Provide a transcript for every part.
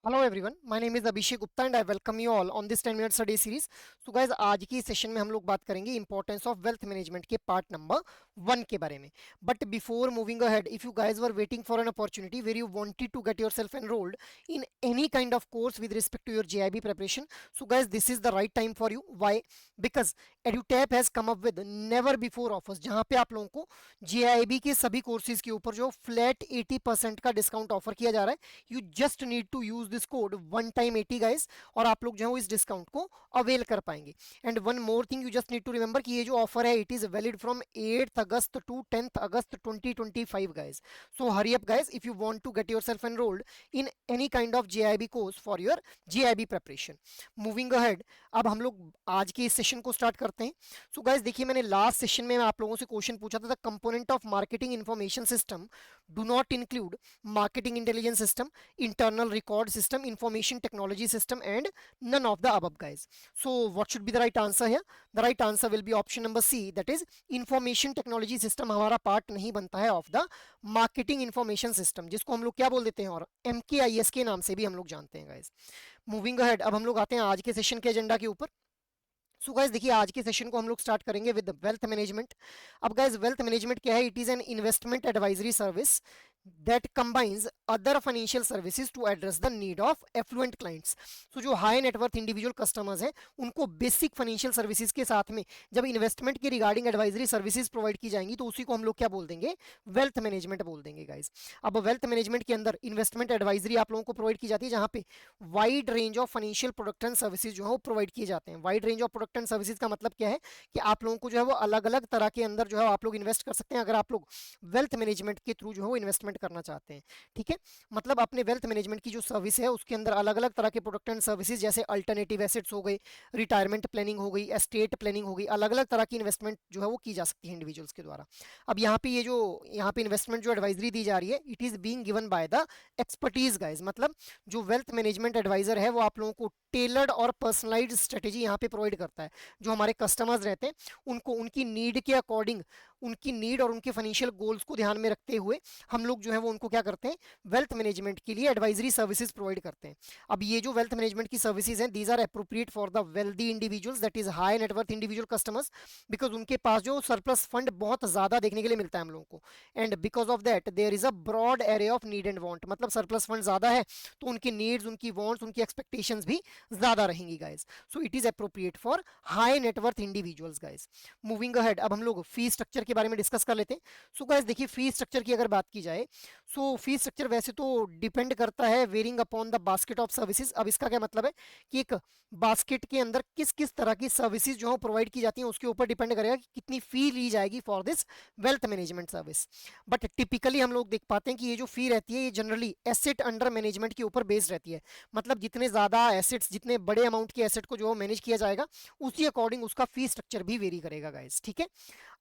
Hello everyone, my name is Abhishek Gupta and I welcome you all on this 10 minute study series. So guys, आज की session में हम लोग बात करेंगे इंपॉर्टेंस ऑफ वेल्थ मैनेजमेंट के पार्ट नंबर 1 के बारे में। But before moving ahead, if you guys were waiting for an opportunity where you wanted to get yourself enrolled in any kind of course with respect to your JAIIB preparation, so guys this is the right time for you. Why? Because एडुटैप has come up with never before offers, जहां पे आप लोगों को JIB के सभी courses के ऊपर जो फ्लैट 80% का डिस्काउंट ऑफर किया जा रहा है। You just need to use this code one time 80 guys, और आप लोग जो है इस डिस्काउंट को अवेल कर पाएंगे। And one more thing you just need to remember कि ये जो ऑफर है it is valid from 8th August to 10th August 2025 guys. So hurry up guys if you want to get yourself enrolled in any kind of JAIIB course for your JAIIB preparation. Moving ahead, अब हम लोग आज के इस session को start करते हैं। So guys देखिए, मैंने लास्ट सेशन में आप लोगों से क्वेश्चन पूछा था, the component of marketing information system do not include marketing intelligence system, internal record system, information technology system, and none of the above guys. So what should be the right answer here? The right answer will be option number C, that is information technology system हमारा part नहीं बनता है of the marketing information system, जिसको हम लोग क्या बोल देते हैं और MKIS के नाम से भी हम लोग जानते हैं गाइस। मूविंग अहेड, अब हम लोग आते हैं आज के सेशन के एजेंडा के ऊपर। सो गाइस देखिए, आज के सेशन को हम लोग स्टार्ट करेंगे विद वेल्थ मैनेजमेंट। अब गाइस वेल्थ मैनेजमेंट क्या है? It is an investment advisory service that combines other financial services to address the need of affluent clients. So जो हाई नेटवर्थ इंडिविजुअल कस्टमर्स हैं उनको बेसिक फाइनेंशियल सर्विसेज के साथ में जब इन्वेस्टमेंट के रिगार्डिंग एडवाइजरी सर्विसेज प्रोवाइड की जाएंगी तो उसी को हम लोग क्या बोल देंगे? वेल्थ मैनेजमेंट बोल देंगे गाइस। अब वेल्थ मैनेजमेंट के अंदर इन्वेस्टमेंट एडवाइजरी आप लोगों को प्रोवाइड की जाती है, जहां पे wide range of financial product and services जो है वो प्रोवाइड किए जाते हैं। Wide range of product and services का मतलब क्या है कि आप लोगों को जो है वो अलग अलग तरह के अंदर जो है आप लोग इन्वेस्ट कर सकते हैं अगर आप लोग वेल्थ मैनेजमेंट के थ्रू जो है वो इन्वेस्टमेंट करना चाहते हैं। ठीक है, मतलब अपने वेल्थ मैनेजमेंट की जो सर्विस है उसके अंदर अलग अलग तरह के प्रोडक्ट एंड सर्विसेज जैसे अल्टरनेटिव एसेट्स हो गई, रिटायरमेंट प्लानिंग हो गई, एस्टेट प्लानिंग हो गई, अलग अलग तरह की इन्वेस्टमेंट जो है वो की जा सकती है इंडिविजुअल्स के द्वारा। अब यहाँ पे यहाँ पे इन्वेस्टमेंट जो एडवाइजरी दी जा रही है it is being given by the expertise guys. मतलब जो वेल्थ मैनेजमेंट एडवाइजर है वो आप लोगों को टेलर्ड और पर्सनलाइज्ड स्ट्रेटेजी यहाँ पे प्रोवाइड करता है। जो हमारे कस्टमर्स रहते हैं उनको उनकी नीड के अकॉर्डिंग, उनकी नीड और उनके फाइनेंशियल गोल्स को ध्यान में रखते हुए हम लोग जो है वो उनको क्या करते हैं? वेल्थ मैनेजमेंट के लिए एडवाइजरी सर्विसेज प्रोवाइड करते हैं। अब ये जो वेल्थ मैनेजमेंट की सर्विसेज हैं these are appropriate for the wealthy individuals, that is high net worth individual customers, because उनके पास जो सरप्लस फंड बहुत ज्यादा देखने के लिए मिलता है हम लोगों को। And because of that there is a broad area of need and want, मतलब सरप्लस फंड ज्यादा है तो उनकी नीड्स, उनकी वांट्स, उनकी एक्सपेक्टेशंस भी ज्यादा रहेंगी guys. So it is appropriate for high net worth individuals guys. Moving ahead, अब हम लोग फी स्ट्रक्चर के बारे में डिस्कस कर लेते हैं। सो गाइस देखिए, फी स्ट्रक्चर की अगर बात की जाए सो फी स्ट्रक्चर वैसे तो डिपेंड करता है varying upon the basket of services. अब इसका क्या मतलब है कि एक बास्केट के अंदर किस किस तरह की सर्विसेज जो है प्रोवाइड की जाती हैं उसके ऊपर डिपेंड करेगा कि कितनी फी ली जाएगी for this wealth management service. But typically हम लोग देख पाते हैं कि ये जो फी रहती है ये जनरली एसेट अंडर मैनेजमेंट के ऊपर बेस्ड रहती है। मतलब जितने ज्यादा एसेट्स, जितने बड़े अमाउंट के एसेट को जो मैनेज किया जाएगा उसी अकॉर्डिंग उसका फी स्ट्रक्चर भी वेरी करेगा गाइस। ठीक है,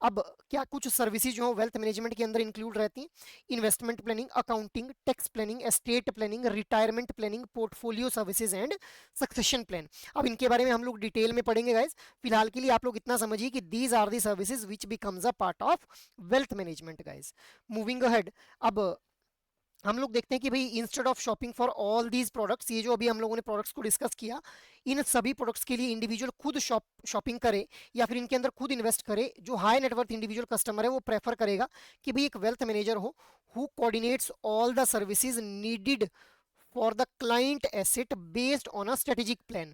अब क्या कुछ सर्विसेज जो वेल्थ मैनेजमेंट के अंदर इंक्लूड रहती हैं? Investment planning, accounting, tax planning, estate planning, retirement planning, portfolio services and succession plan. अब इनके बारे में हम लोग डिटेल में पढ़ेंगे गाइस। फिलहाल के लिए आप लोग इतना समझिए कि these are the services which becomes a part of wealth management guys. Moving ahead, अब हम लोग देखते हैं कि भाई instead of shopping for all these products, ये जो अभी हम लोगों ने प्रोडक्ट्स को डिस्कस किया, इन सभी प्रोडक्ट्स के लिए इंडिविजुअल खुद शॉपिंग करे या फिर इनके अंदर खुद इन्वेस्ट करे, जो हाई नेटवर्थ इंडिविजुअल कस्टमर है वो प्रेफर करेगा कि भाई एक वेल्थ मैनेजर हो who coordinates all the services needed for the client asset based on a strategic plan.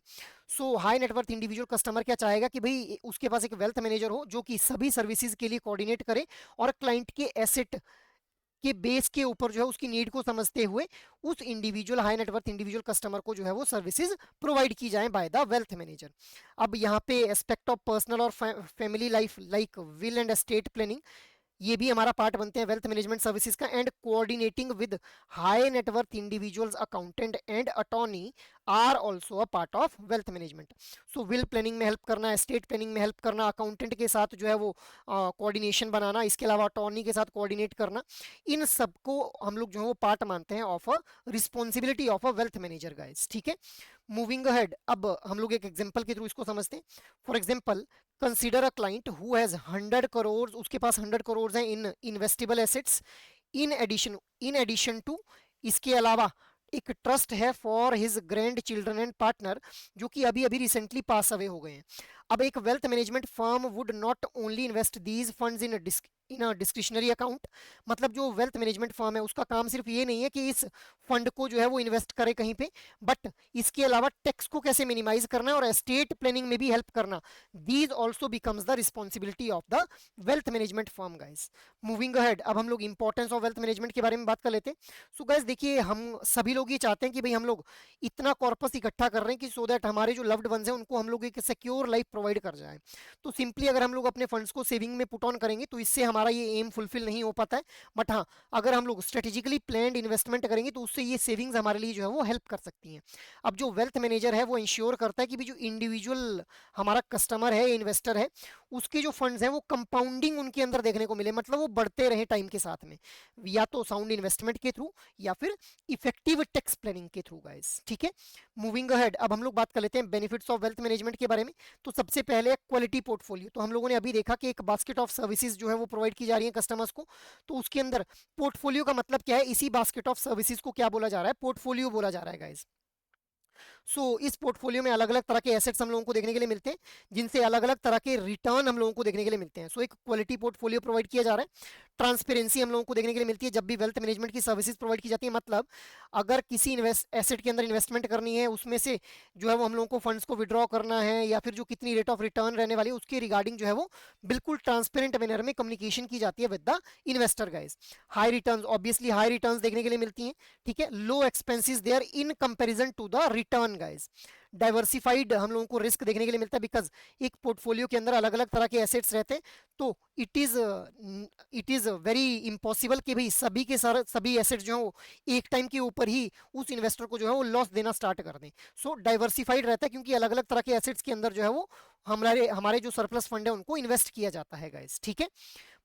So high net worth individual customer क्या चाहेगा कि भाई उसके पास एक वेल्थ मैनेजर हो जो कि सभी सर्विसेज के लिए कोऑर्डिनेट करे और क्लाइंट के एसेट के बेस के ऊपर जो है उसकी नीड को समझते हुए उस individual high net worth individual customer को जो है वो सर्विसेज प्रोवाइड की जाए बाय द वेल्थ मैनेजर। अब यहाँ पे एस्पेक्ट ऑफ पर्सनल और family life like will and estate planning ये भी हमारा पार्ट बनते हैं वेल्थ मैनेजमेंट सर्विसेज का। And coordinating with high net worth individuals, accountant and attorney are also a part of wealth management. So will planning में help करना, estate planning में help करना, अकाउंटेंट के साथ जो है वो कोऑर्डिनेशन बनाना, इसके अलावा अटॉर्नी के साथ कोऑर्डिनेट करना, इन सबको हम लोग जो है वो पार्ट मानते हैं of a responsibility of a wealth manager guys. ठीक है, मूविंग अहेड, अब हम लोग एक एग्जांपल के थ्रू इसको समझते हैं। For example, consider a client who has 100 crore, उसके पास 100 करोड़ हैं in investable assets. In addition to, इसके अलावा एक ट्रस्ट है for his grand children and partner, जो कि अभी अभी रिसेंटली पास अवे हो गए हैं। अब एक wealth management firm would not only invest these funds in a discretionary account, मतलब जो वेल्थ मैनेजमेंट फर्म है उसका काम सिर्फ ये नहीं है कि इस फंड को जो है वो इन्वेस्ट करे कहीं पे, बट इसके अलावा टैक्स को कैसे मिनिमाइज करना है और एस्टेट प्लानिंग में भी हेल्प करना, these also becomes the responsibility of the wealth management firm guys. Moving ahead, अब हम लोग इंपॉर्टेंस ऑफ वेल्थ मैनेजमेंट के बारे में बात कर लेते हैं। सो गाइस देखिए, हम सभी लोग ये चाहते हैं कि भाई हम लोग इतना कॉर्पस इकट्ठा कर रहे हैं कि सो दैट हमारे जो लव्ड वंस हैं उनको हम लोग एक सिक्योर लाइफ प्रोवाइड कर जाए। तो सिंपली अगर हम लोग अपने फंड्स को सेविंग में पुट ऑन करेंगे तो इससे हमारा ये एम फुलफिल नहीं हो पाता है, बट हाँ, अगर हम लोग स्ट्रेटेजिकली प्लान्ड इन्वेस्टमेंट करेंगे तो उससे ये सेविंग्स हमारे लिए जो है वो हेल्प कर सकती हैं। अब जो वेल्थ मैनेजर है वो इंश्योर करता है कि भी जो इंडिविजुअल हमारा कस्टमर है, इन्वेस्टर है, उसके जो फंड्स हैं वो कंपाउंडिंग उनके अंदर देखने को मिले, मतलब वो बढ़ते रहे टाइम के साथ में, या तो साउंड इन्वेस्टमेंट के थ्रू या फिर इफेक्टिव टैक्स प्लानिंग के थ्रू गाइस। ठीक है, मूविंग अहेड, अब हम लोग बात कर लेते हैं बेनिफिट्स ऑफ वेल्थ मैनेजमेंट के बारे में। तो सबसे पहले क्वालिटी पोर्टफोलियो, तो हम लोगों ने अभी देखा कि एक बास्केट ऑफ सर्विसेज जो है वो प्रोवाइड की जा रही है कस्टमर्स को, तो उसके अंदर पोर्टफोलियो का मतलब क्या है, इसी बास्केट ऑफ सर्विसेज को क्या बोला जा रहा है, पोर्टफोलियो बोला जा रहा है गाइस। इस पोर्टफोलियो में अलग अलग तरह के एसेट्स हम लोगों को देखने के लिए मिलते हैं, जिनसे अलग अलग तरह के रिटर्न हम लोगों को देखने के लिए मिलते हैं। एक क्वालिटी पोर्टफोलियो प्रोवाइड किया जा रहा है। ट्रांसपेरेंसी हम लोगों को देखने के लिए मिलती है जब भी वेल्थ मैनेजमेंट की सर्विसेज प्रोवाइड की जाती है, मतलब अगर किसी एसेट के अंदर इन्वेस्टमेंट करनी है, उसमें से जो है वो हम लोगों को फंड्स को विड्रॉ करना है, या फिर जो कितनी रेट ऑफ रिटर्न रहने वाली है उसके रिगार्डिंग जो है वो बिल्कुल ट्रांसपेरेंट मैनर में कम्युनिकेशन की जाती है with the investor guys. High returns, obviously high returns देखने के लिए मिलती हैं। ठीक है, low expenses there in comparison to the return guys. Diversified हम लोगों को रिस्क देखने के लिए मिलता है, बिकॉज एक पोर्टफोलियो के अंदर अलग अलग तरह के एसेट्स रहते हैं, तो इट इज वेरी इम्पॉसिबल कि भाई सभी के सभी एसेट्स जो है वो एक टाइम के ऊपर ही उस इन्वेस्टर को जो है वो लॉस देना स्टार्ट कर दें। डाइवर्सिफाइड रहता है क्योंकि अलग अलग तरह के एसेट्स के अंदर जो है वो हमारे हमारे जो सरप्लस फंड है उनको इन्वेस्ट किया जाता है गाइस। ठीक है,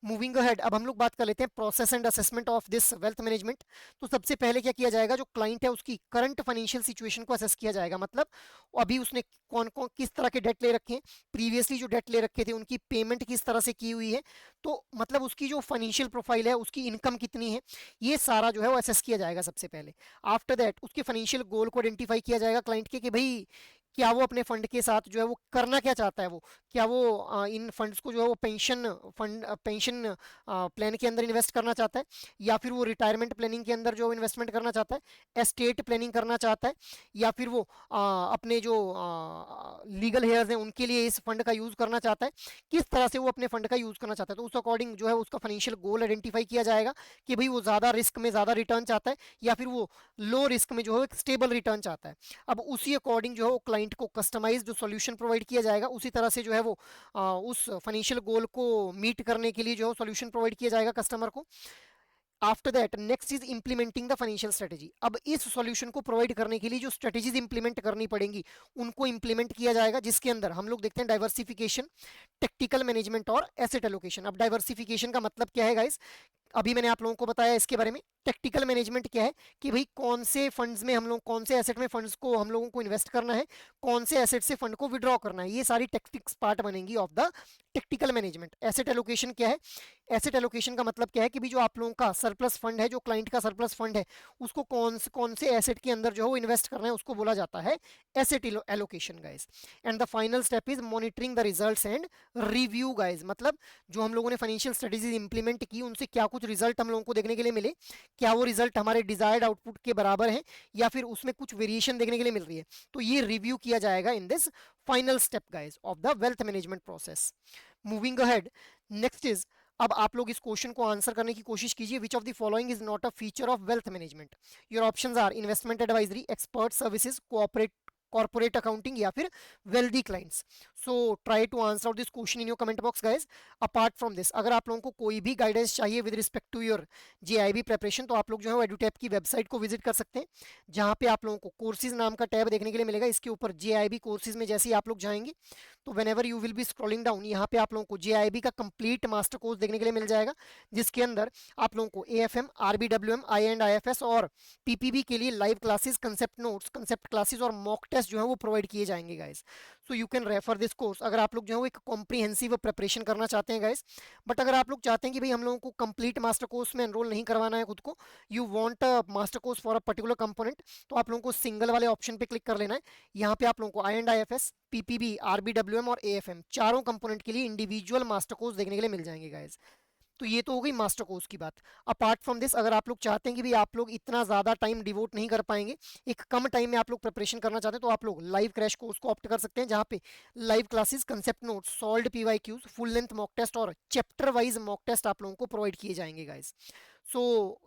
मूविंग अहेड, अब हम लोग बात कर लेते हैं process and assessment of this wealth management. तो सबसे पहले क्या किया जाएगा, जो क्लाइंट है उसकी करंट फाइनेंशियल सिचुएशन को असेस किया जाएगा, मतलब अभी उसने कौन कौन किस तरह के डेट ले रखे हैं, प्रीवियसली जो डेट ले रखे थे उनकी पेमेंट किस तरह से की हुई है, तो मतलब उसकी जो फाइनेंशियल प्रोफाइल है, उसकी इनकम कितनी है, ये सारा जो है वो असेस किया जाएगा सबसे पहले। आफ्टर दैट उसके फाइनेंशियल गोल को आइडेंटिफाई किया जाएगा क्लाइंट के, कि भाई क्या वो अपने फंड के साथ जो है वो करना क्या चाहता है, वो क्या वो इन फंड्स को जो है वो पेंशन प्लान के अंदर इन्वेस्ट करना चाहता है, या फिर वो रिटायरमेंट प्लानिंग के अंदर जो इन्वेस्टमेंट करना चाहता है, एस्टेट प्लानिंग करना चाहता है, या फिर वो अपने जो लीगल हेयर्स हैं उनके लिए इस फंड का यूज़ करना चाहता है, किस तरह से वो अपने फंड का यूज़ करना चाहता है, तो उस अकॉर्डिंग जो है उसका फाइनेंशियल गोल आइडेंटिफाई किया जाएगा कि भाई वो ज़्यादा रिस्क में ज़्यादा रिटर्न चाहता है, या फिर वो लो रिस्क में जो है एक स्टेबल रिटर्न चाहता है। अब उसी अकॉर्डिंग जो है वो क्लाइंट को कस्टमाइज जो सॉल्यूशन प्रोवाइड किया जाएगा, उसी तरह से जो है वो उस फाइनेंशियल गोल को मीट करने के लिए जो है सॉल्यूशन प्रोवाइड किया जाएगा कस्टमर को। After that next is implementing the financial strategy. अब इस सॉल्यूशन को प्रोवाइड करने के लिए जो स्ट्रेटेजीज इंप्लीमेंट करनी पड़ेंगी उनको इंप्लीमेंट किया जाएगा, जिसके अंदर हम लोग देखते हैं डाइवर्सिफिकेशन, टेक्टिकल मैनेजमेंट और एसेट एलोकेशन। अब डाइवर्सिफिकेशन का मतलब क्या है गाइस, अभी मैंने आप लोगों को बताया इसके बारे में। टेक्टिकल मैनेजमेंट क्या है कि भाई कौन से फंड्स में हम लोग, कौन से एसेट में फंड्स को हम लोगों को इन्वेस्ट करना है, कौन से एसेट से फंड को विड्रॉ करना है, ये सारी टेक्टिक्स पार्ट बनेंगी of the tactical management. Asset allocation क्या है, एसेट एलोकेशन का मतलब क्या है कि भी जो आप लोगों का सरप्लस फंड है, जो क्लाइंट का सरप्लस फंड है, उसको कौन से एसेट के अंदर जो है वो इन्वेस्ट करना है, उसको बोला जाता है asset allocation guys. And the final step is monitoring the results and review guys, मतलब जो हम लोगों ने फाइनेंशियल स्ट्रेटेजीज इंप्लीमेंट की उनसे क्या कुछ रिजल्ट हम लोगों को देखने के लिए मिले, क्या वो रिजल्ट हमारे डिजायर्ड आउटपुट के बराबर है या फिर उसमें कुछ वेरिएशन देखने के लिए मिल रही है, तो ये रिव्यू किया जाएगा in this final step guys of the wealth management process. Moving ahead, next is, अब आप लोग इस क्वेश्चन को आंसर करने की कोशिश कीजिए, which of the following is not a feature of wealth management. Your options are investment advisory, expert services, corporate accounting या फिर wealthy clients. So try to answer out this question in your comment box guys. Apart from this, अगर आप लोगों को कोई भी guidance चाहिए with respect to your JAIIB preparation, तो आप लोग जो है एडुटैप की वेबसाइट को विजिट कर सकते हैं, जहां पे आप लोगों को कोर्सेज नाम का टैब देखने के लिए मिलेगा। इसके ऊपर जेआईबी कोर्सेज में जैसे ही आप लोग जाएंगे तो whenever you will be scrolling down, यहाँ पे आप लोगों को JIB का कंप्लीट मास्टर कोर्स देखने के लिए मिल जाएगा, जिसके अंदर आप लोगों को AFM, RBWM, I and IFS और PPB के लिए live classes, concept notes, concept classes और मॉक टेस्ट जो है वो प्रोवाइड किए जाएंगे guys. So you can refer this course अगर आप लोग जो है वो एक कॉम्प्रिहेंसिव प्रिपरेशन करना चाहते हैं गाइस। बट अगर आप लोग चाहते हैं कि भाई हम लोगों को कंप्लीट मास्टर कोर्स में एनरोल नहीं करवाना है खुद को, you want a master course for a particular component, तो आप लोगों को सिंगल वाले ऑप्शन पे क्लिक कर लेना है। यहाँ पे आप लोगों को आई एंड IFS, PPB, RBWM और AFM चारों कंपोनेंट के लिए इंडिविजुअल मास्टर कोर्स देखने के लिए मिल जाएंगे गाइस। तो ये तो हो गई मास्टर कोर्स की बात। अपार्ट फ्रॉम दिस, अगर आप लोग चाहते हैं कि भाई आप लोग इतना ज़्यादा टाइम डिवोट नहीं कर पाएंगे, एक कम टाइम में आप लोग प्रिपरेशन करना चाहते हैं, तो आप लोग लाइव क्रैश कोर्स को ऑप्ट कर सकते हैं, जहाँ पे live classes, concept notes, solved PYQs, full length mock test और चैप्टर वाइज मॉक टेस्ट आप लोगों को प्रोवाइड किए जाएंगे guys. So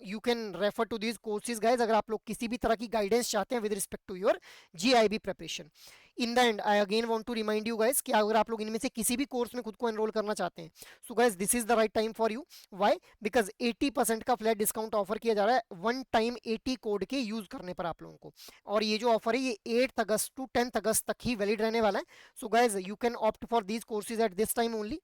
you can refer to these courses guys अगर आप लोग किसी भी तरह की गाइडेंस चाहते हैं with respect to your GIB preparation. In the end I again want to remind you guys कि अगर आप लोग इनमें से किसी भी कोर्स में खुद को एनरोल करना चाहते हैं, so guys this is the right time for you. Why? Because 80% का फ्लैट डिस्काउंट ऑफर किया जा रहा है वन टाइम 80 कोड के यूज करने पर आप लोगों को। और ये जो ऑफर है ये 8 अगस्त टू 10 अगस्त तक ही वैलिड रहने वाला है। So guys you can opt for these courses at this time only.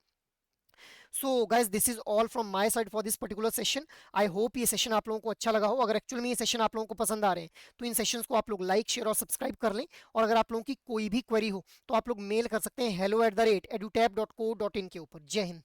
So guys this is all from my side for this particular session. I hope ये सेशन आप लोगों को अच्छा लगा हो। अगर एक्चुअल में ये सेशन आप लोगों को पसंद आ रहे हैं तो इन सेशंस को आप लोग लाइक, शेयर और सब्सक्राइब कर लें। और अगर आप लोगों की कोई भी क्वेरी हो तो आप लोग मेल कर सकते हैं hello@edutap.co.in के ऊपर। जय हिंद।